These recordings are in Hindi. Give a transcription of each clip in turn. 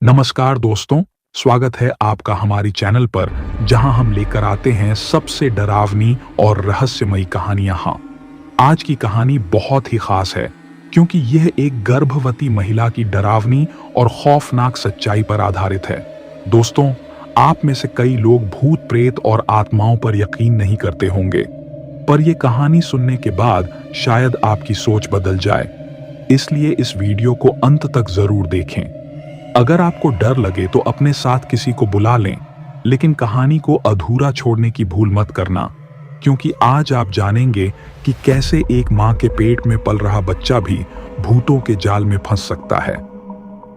नमस्कार दोस्तों, स्वागत है आपका हमारी चैनल पर जहां हम लेकर आते हैं सबसे डरावनी और रहस्यमयी कहानियां। हाँ, आज की कहानी बहुत ही खास है क्योंकि यह एक गर्भवती महिला की डरावनी और खौफनाक सच्चाई पर आधारित है। दोस्तों, आप में से कई लोग भूत प्रेत और आत्माओं पर यकीन नहीं करते होंगे, पर यह कहानी सुनने के बाद शायद आपकी सोच बदल जाए। इसलिए इस वीडियो को अंत तक जरूर देखें। अगर आपको डर लगे तो अपने साथ किसी को बुला लें, लेकिन कहानी को अधूरा छोड़ने की भूल मत करना, क्योंकि आज आप जानेंगे कि कैसे एक मां के पेट में पल रहा बच्चा भी भूतों के जाल में फंस सकता है।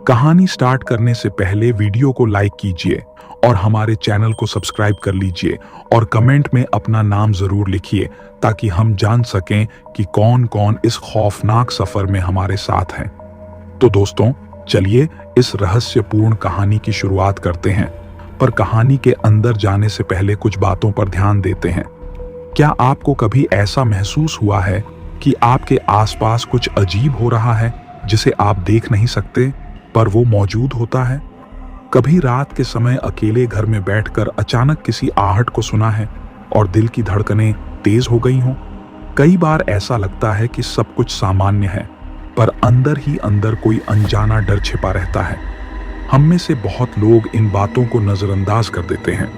कहानी स्टार्ट करने से पहले वीडियो को लाइक कीजिए और हमारे चैनल को सब्सक्राइब कर लीजिए और कमेंट में अपना नाम जरूर लिखिए ताकि हम जान सकें कि कौन कौन इस खौफनाक सफर में हमारे साथ हैं। तो दोस्तों, चलिए इस रहस्यपूर्ण कहानी की शुरुआत करते हैं। पर कहानी के अंदर जाने से पहले कुछ बातों पर ध्यान देते हैं। क्या आपको कभी ऐसा महसूस हुआ है कि आपके आसपास कुछ अजीब हो रहा है जिसे आप देख नहीं सकते पर वो मौजूद होता है? कभी रात के समय अकेले घर में बैठकर अचानक किसी आहट को सुना है और दिल की धड़कनें तेज हो गई हों? कई बार ऐसा लगता है कि सब कुछ सामान्य है, पर अंदर ही अंदर कोई अनजाना डर छिपा रहता है। हम में से बहुत लोग इन बातों को नजरअंदाज कर देते हैं,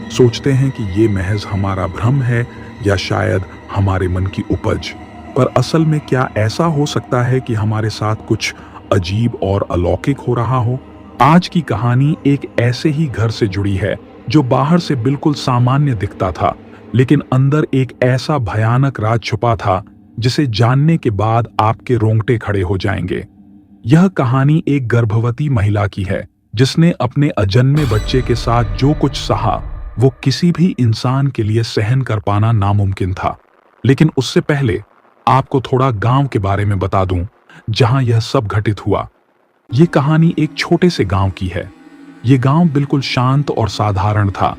सोचते हैं कि ये महज हमारा भ्रम है या शायद हमारे मन की उपज। पर असल में क्या ऐसा हो सकता है कि हमारे साथ कुछ अजीब और अलौकिक हो रहा हो? आज की कहानी एक ऐसे ही घर से जुड़ी है जो बाहर से बिल्कुल सामान्य दिखता था, लेकिन अंदर एक ऐसा भयानक राज छुपा था जिसे जानने के बाद आपके रोंगटे खड़े हो जाएंगे। यह कहानी एक गर्भवती महिला की है जिसने अपने अजन्मे बच्चे के साथ जो कुछ सहा वो किसी भी इंसान के लिए सहन कर पाना नामुमकिन था। लेकिन उससे पहले आपको थोड़ा गांव के बारे में बता दूं जहां यह सब घटित हुआ। ये कहानी एक छोटे से गांव की है। ये गांव बिल्कुल शांत और साधारण था।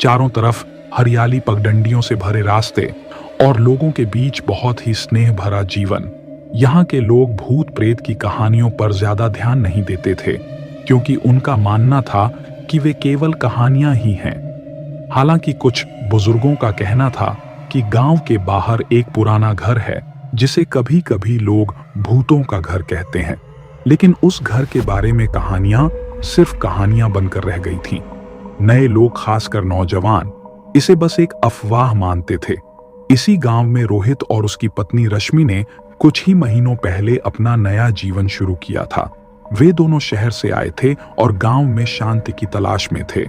चारों तरफ हरियाली, पगडंडियों से भरे रास्ते और लोगों के बीच बहुत ही स्नेह भरा जीवन। यहाँ के लोग भूत प्रेत की कहानियों पर ज्यादा ध्यान नहीं देते थे, क्योंकि उनका मानना था कि वे केवल कहानियां ही हैं। हालांकि कुछ बुजुर्गों का कहना था कि गांव के बाहर एक पुराना घर है जिसे कभी कभी लोग भूतों का घर कहते हैं, लेकिन उस घर के बारे में कहानियां सिर्फ कहानियां बनकर रह गई थीं। नए लोग, खासकर नौजवान, इसे बस एक अफवाह मानते थे। इसी गांव में रोहित और उसकी पत्नी रश्मि ने कुछ ही महीनों पहले अपना नया जीवन शुरू किया था। वे दोनों शहर से आए थे और गांव में शांति की तलाश में थे।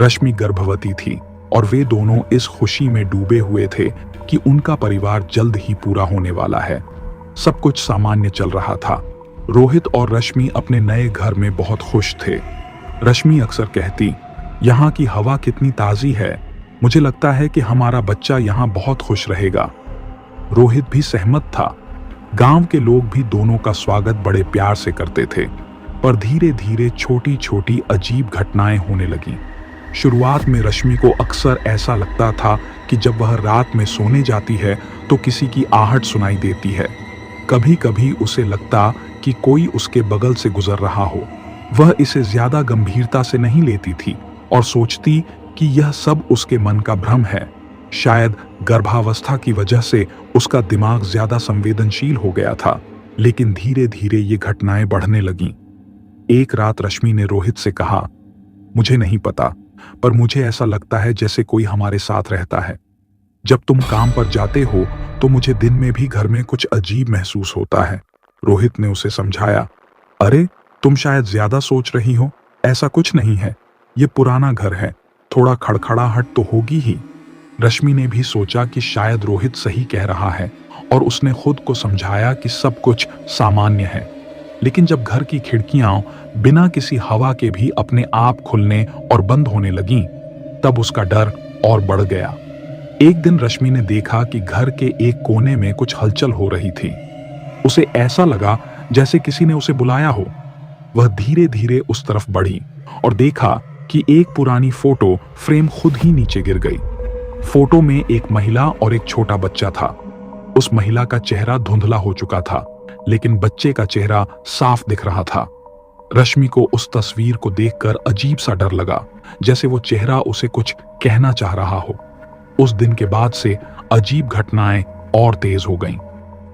रश्मि गर्भवती थी और वे दोनों इस खुशी में डूबे हुए थे कि उनका परिवार जल्द ही पूरा होने वाला है। सब कुछ सामान्य चल रहा था। रोहित और रश्मि अपने नए घर में बहुत खुश थे। रश्मि अक्सर कहती, यहाँ की हवा कितनी ताजी है, मुझे लगता है कि हमारा बच्चा यहाँ बहुत खुश रहेगा। रोहित भी सहमत था। गांव के लोग भी दोनों का स्वागत बड़े प्यार से करते थे, पर धीरे धीरे छोटी छोटी अजीब घटनाएं होने लगीं। शुरुआत में रश्मि को अक्सर ऐसा लगता था कि जब वह रात में सोने जाती है तो किसी की आहट सुनाई देती है। कभी कभी उसे लगता कि कोई उसके बगल से गुजर रहा हो। वह इसे ज्यादा गंभीरता से नहीं लेती थी और सोचती कि यह सब उसके मन का भ्रम है। शायद गर्भावस्था की वजह से उसका दिमाग ज्यादा संवेदनशील हो गया था। लेकिन धीरे धीरे ये घटनाएं बढ़ने लगीं। एक रात रश्मि ने रोहित से कहा, मुझे नहीं पता, पर मुझे ऐसा लगता है जैसे कोई हमारे साथ रहता है। जब तुम काम पर जाते हो तो मुझे दिन में भी घर में कुछ अजीब महसूस होता है। रोहित ने उसे समझाया, अरे तुम शायद ज्यादा सोच रही हो, ऐसा कुछ नहीं है, ये पुराना घर है, थोड़ा खड़खड़ाहट तो होगी ही। रश्मि ने भी सोचा कि शायद रोहित सही कह रहा है और उसने खुद को समझाया कि सब कुछ सामान्य है। लेकिन जब घर की खिड़कियां बिना किसी हवा के भी अपने आप खुलने और बंद होने लगीं, तब उसका डर और बढ़ गया। एक दिन रश्मि ने देखा कि घर के एक कोने में कुछ हलचल हो रही थी। उसे ऐसा लगा जैसे किसी ने उसे बुलाया हो। वह धीरे धीरे उस तरफ बढ़ी और देखा कि एक पुरानी फोटो फ्रेम खुद ही नीचे गिर गई। फोटो में एक महिला और एक छोटा बच्चा था। उस महिला का चेहरा धुंधला हो चुका था, लेकिन बच्चे का चेहरा साफ दिख रहा था। रश्मि को उस तस्वीर को देखकर अजीब सा डर लगा, जैसे वो चेहरा उसे कुछ कहना चाह रहा हो। उस दिन के बाद से अजीब घटनाएं और तेज हो गईं।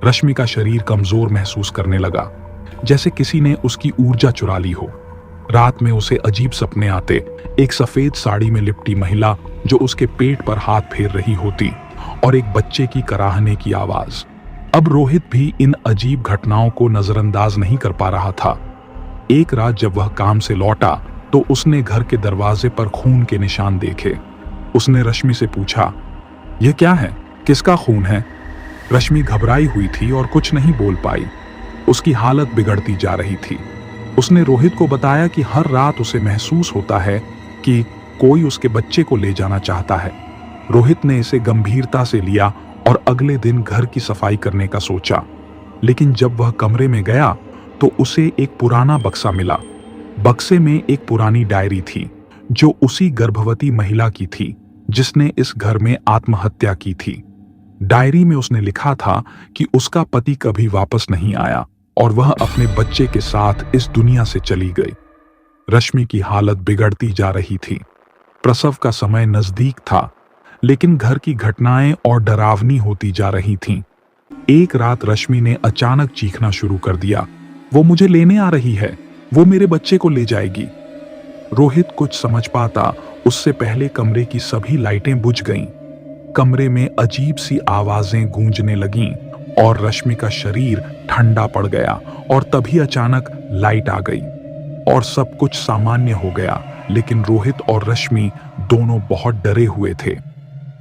रश्मि का शरीर कमजोर महसूस करने लगा, जैसे किसी ने उसकी ऊर्जा चुरा ली हो। रात में उसे अजीब सपने आते, एक सफेद साड़ी में लिपटी महिला जो उसके पेट पर हाथ फेर रही होती और एक बच्चे की कराहने की आवाज। अब रोहित भी इन अजीब घटनाओं को नजरअंदाज नहीं कर पा रहा था। एक रात जब वह काम से लौटा तो उसने घर के दरवाजे पर खून के निशान देखे। उसने रश्मि से पूछा, यह क्या है? किसका खून है? रश्मि घबराई हुई थी और कुछ नहीं बोल पाई। उसकी हालत बिगड़ती जा रही थी। उसने रोहित को बताया कि हर रात उसे महसूस होता है कि कोई उसके बच्चे को ले जाना चाहता है। रोहित ने इसे गंभीरता से लिया और अगले दिन घर की सफाई करने का सोचा। लेकिन जब वह कमरे में गया तो उसे एक पुराना बक्सा मिला। बक्से में एक पुरानी डायरी थी जो उसी गर्भवती महिला की थी जिसने इस घर में आत्महत्या की थी। डायरी में उसने लिखा था कि उसका पति कभी वापस नहीं आया और वह अपने बच्चे के साथ इस दुनिया से चली गई। रश्मि की हालत बिगड़ती जा रही थी। प्रसव का समय नजदीक था, लेकिन घर की घटनाएं और डरावनी होती जा रही थीं। एक रात रश्मि ने अचानक चीखना शुरू कर दिया, वो मुझे लेने आ रही है, वो मेरे बच्चे को ले जाएगी। रोहित कुछ समझ पाता उससे पहले कमरे की सभी लाइटें बुझ गईं। कमरे में अजीब सी आवाजें गूंजने लगीं और रश्मि का शरीर ठंडा पड़ गया और तभी अचानक लाइट आ गई और सब कुछ सामान्य हो गया। लेकिन रोहित और रश्मि दोनों बहुत डरे हुए थे।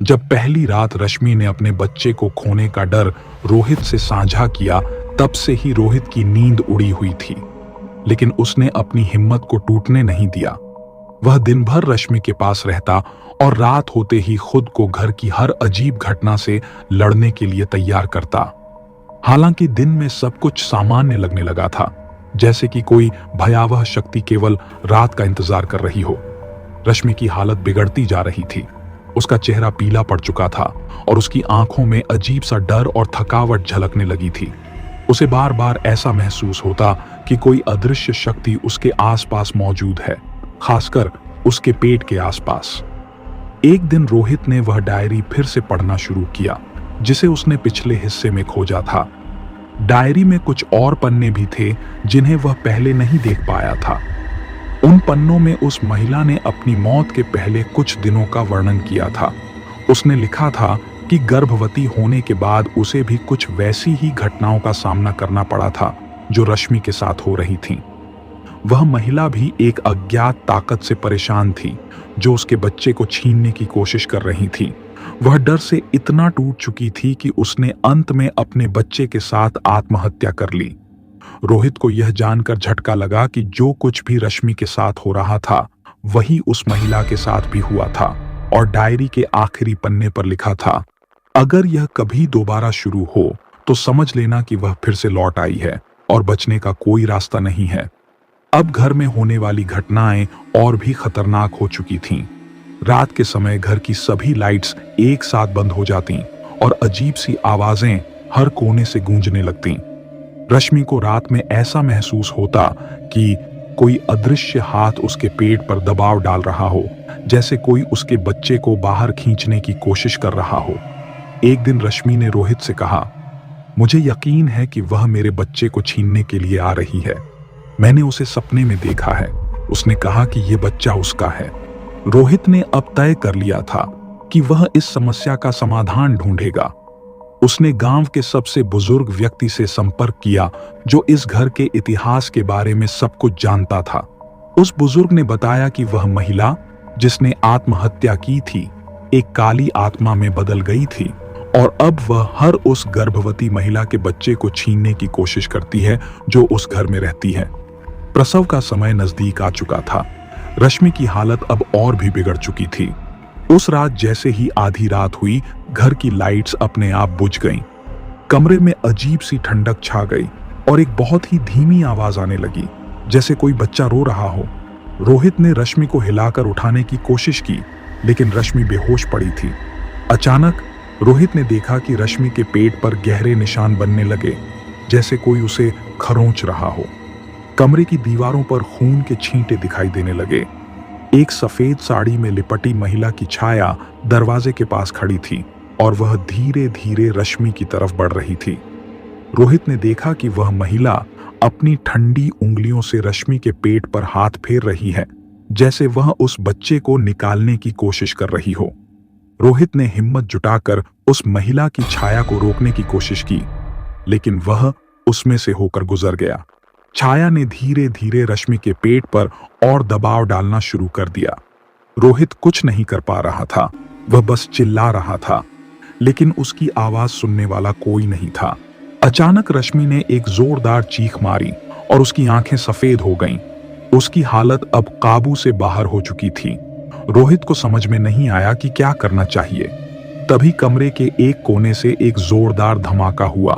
जब पहली रात रश्मि ने अपने बच्चे को खोने का डर रोहित से साझा किया, तब से ही रोहित की नींद उड़ी हुई थी। लेकिन उसने अपनी हिम्मत को टूटने नहीं दिया। वह दिन भर रश्मि के पास रहता और रात होते ही खुद को घर की हर अजीब घटना से लड़ने के लिए तैयार करता। हालांकि दिन में सब कुछ सामान्य लगने लगा था, जैसे कि कोई भयावह शक्ति केवल रात का इंतजार कर रही हो। रश्मि की हालत बिगड़ती जा रही थी। उसका चेहरा पीला पड़ चुका था और उसकी आंखों में अजीब सा डर और थकावट झलकने लगी थी। उसे बार बार ऐसा महसूस होता कि कोई अदृश्य शक्ति उसके आसपास मौजूद है, खासकर उसके पेट के आसपास। एक दिन रोहित ने वह डायरी फिर से पढ़ना शुरू किया जिसे उसने पिछले हिस्से में खोजा था। डायरी में कुछ और पन्ने भी थे जिन्हें वह पहले नहीं देख पाया था। उन पन्नों में उस महिला ने अपनी मौत के पहले कुछ दिनों का वर्णन किया था। उसने लिखा था कि गर्भवती होने के बाद उसे भी कुछ वैसी ही घटनाओं का सामना करना पड़ा था जो रश्मि के साथ हो रही थीं। वह महिला भी एक अज्ञात ताकत से परेशान थी जो उसके बच्चे को छीनने की कोशिश कर रही थी। वह डर से इतना टूट चुकी थी कि उसने अंत में अपने बच्चे के साथ आत्महत्या कर ली। रोहित को यह जानकर झटका लगा कि जो कुछ भी रश्मि के साथ हो रहा था वही उस महिला के साथ भी हुआ था और डायरी के आखिरी पन्ने पर लिखा था, अगर यह कभी दोबारा शुरू हो तो समझ लेना कि वह फिर से लौट आई है और बचने का कोई रास्ता नहीं है। अब घर में होने वाली घटनाएं और भी खतरनाक हो चुकी थीं। रात के समय घर की सभी लाइट्स एक साथ बंद हो जातीं और अजीब सी आवाजें हर कोने से गूंजने लगतीं। रश्मि को रात में ऐसा महसूस होता कि कोई अदृश्य हाथ उसके पेट पर दबाव डाल रहा हो, जैसे कोई उसके बच्चे को बाहर खींचने की कोशिश कर रहा हो। एक दिन रश्मि ने रोहित से कहा, मुझे यकीन है कि वह मेरे बच्चे को छीनने के लिए आ रही है। मैंने उसे सपने में देखा है। उसने कहा कि यह बच्चा उसका है। रोहित ने अब तय कर लिया था कि वह इस समस्या का समाधान ढूंढेगा। उसने गांव के सबसे बुजुर्ग व्यक्ति से संपर्क किया जो इस घर के इतिहास के बारे में सब कुछ जानता था। उस बुजुर्ग ने बताया कि वह महिला जिसने आत्महत्या की थी एक काली आत्मा में बदल गई थी और अब वह हर उस गर्भवती महिला के बच्चे को छीनने की कोशिश करती है जो उस घर में रहती है। प्रसव का समय नजदीक आ चुका था। रश्मि की हालत अब और भी बिगड़ चुकी थी। उस रात जैसे ही आधी रात हुई, घर की लाइट्स अपने आप बुझ गईं। कमरे में अजीब सी ठंडक छा गई और एक बहुत ही धीमी आवाज आने लगी, जैसे कोई बच्चा रो रहा हो। रोहित ने रश्मि को हिलाकर उठाने की कोशिश की, लेकिन रश्मि बेहोश पड़ी थी। अचानक रोहित ने देखा कि रश्मि के पेट पर गहरे निशान बनने लगे, जैसे कोई उसे खरोंच रहा हो। कमरे की दीवारों पर खून के छींटे दिखाई देने लगे। एक सफेद साड़ी में लिपटी महिला की छाया दरवाजे के पास खड़ी थी और वह धीरे धीरे रश्मि की तरफ बढ़ रही थी। रोहित ने देखा कि वह महिला अपनी ठंडी उंगलियों से रश्मि के पेट पर हाथ फेर रही है, जैसे वह उस बच्चे को निकालने की कोशिश कर रही हो। रोहित ने हिम्मत जुटाकर उस महिला की छाया को रोकने की कोशिश की, लेकिन वह उसमें से होकर गुजर गया। छाया ने धीरे धीरे रश्मि के पेट पर और दबाव डालना शुरू कर दिया। रोहित कुछ नहीं कर पा रहा था, वह बस चिल्ला रहा था, लेकिन उसकी आवाज सुनने वाला कोई नहीं था। अचानक रश्मि ने एक जोरदार चीख मारी और उसकी आंखें सफेद हो गईं। उसकी हालत अब काबू से बाहर हो चुकी थी। रोहित को समझ में नहीं आया कि क्या करना चाहिए। तभी कमरे के एक कोने से एक जोरदार धमाका हुआ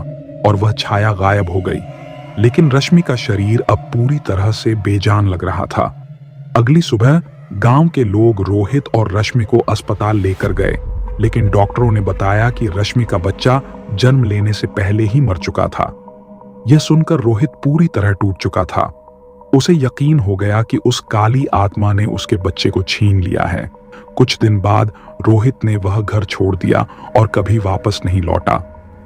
और वह छाया गायब हो गई। लेकिन रश्मि का शरीर अब पूरी तरह से बेजान लग रहा था। अगली सुबह गांव के लोग रोहित और रश्मि को अस्पताल लेकर गए, लेकिन डॉक्टरों ने बताया कि रश्मि का बच्चा जन्म लेने से पहले ही मर चुका था। यह सुनकर रोहित पूरी तरह टूट चुका था। उसे यकीन हो गया कि उस काली आत्मा ने उसके बच्चे को छीन लिया है। कुछ दिन बाद रोहित ने वह घर छोड़ दिया और कभी वापस नहीं लौटा।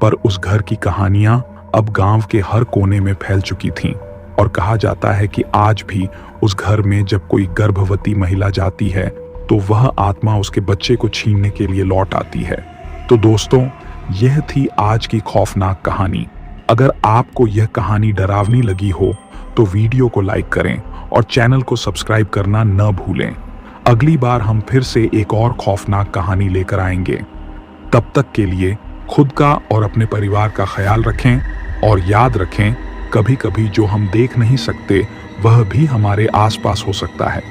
पर उस घर की कहानियां अब गांव के हर कोने में फैल चुकी थीं और कहा जाता है कि आज भी उस घर में जब कोई गर्भवती महिला जाती है तो वह आत्मा उसके बच्चे को छीनने के लिए लौट आती है। तो दोस्तों, यह थी आज की खौफनाक कहानी। अगर आपको यह कहानी डरावनी लगी हो तो वीडियो को लाइक करें और चैनल को सब्सक्राइब करना न भूलें। अगली बार हम फिर से एक और खौफनाक कहानी लेकर आएंगे। तब तक के लिए खुद का और अपने परिवार का ख्याल रखें और याद रखें, कभी कभी जो हम देख नहीं सकते वह भी हमारे आसपास हो सकता है।